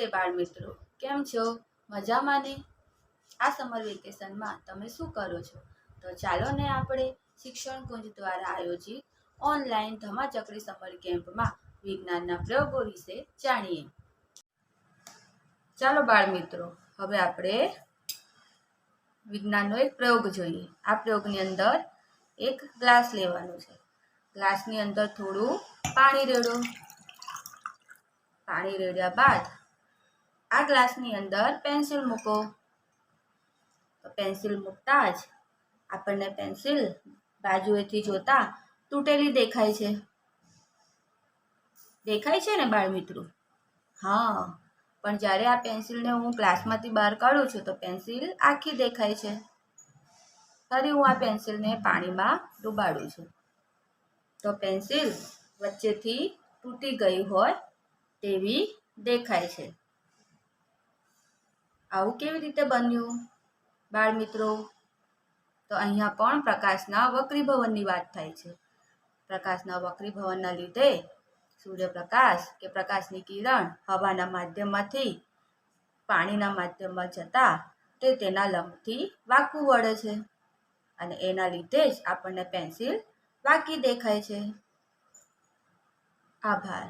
નમસ્તે બાળ મિત્રો, કેમ છો? મજામાં ને? આ સમર વેકેશનમાં તમે શું કરો છો? તો ચાલો ને આપણે શિક્ષણ કુંજ દ્વારા આયોજિત ઓનલાઈન ધમાચકડી સમર કેમ્પમાં વિજ્ઞાનના પ્રયોગો વિશે જાણીએ. ચાલો બાળ મિત્રો, હવે આપણે વિજ્ઞાનનો એક પ્રયોગ જોઈએ. આ પ્રયોગની અંદર એક ગ્લાસ લેવાનો છે. ગ્લાસની અંદર થોડું પાણી રેડો. પાણી રેડ્યા બાદ આ ગ્લાસની અંદર પેન્સિલ મૂકો. તો પેન્સિલ મૂકતા જ આપણને પેન્સિલ બાજુએથી જોતા તૂટેલી દેખાય છે. દેખાય છે ને બાળ મિત્રો? હા, પણ જ્યારે આ પેન્સિલને હું ગ્લાસમાંથી બહાર કાઢું છું તો પેન્સિલ આખી દેખાય છે. ફરી હું આ પેન્સિલને પાણીમાં ડુબાડું છું તો પેન્સિલ વચ્ચેથી તૂટી ગઈ હોય તેવી દેખાય છે. આવું કેવી રીતે બન્યું બાળ મિત્રો? તો અહીંયા પણ પ્રકાશના વક્રીભવનની વાત થાય છે. પ્રકાશના વક્રીભવનના લીધે સૂર્યપ્રકાશ કે પ્રકાશની કિરણ હવાના માધ્યમમાંથી પાણીના માધ્યમમાં જતા તે તેના લંબથી વાંકું વળે છે અને એના લીધે જ આપણને પેન્સિલ વાંકી દેખાય છે. આભાર.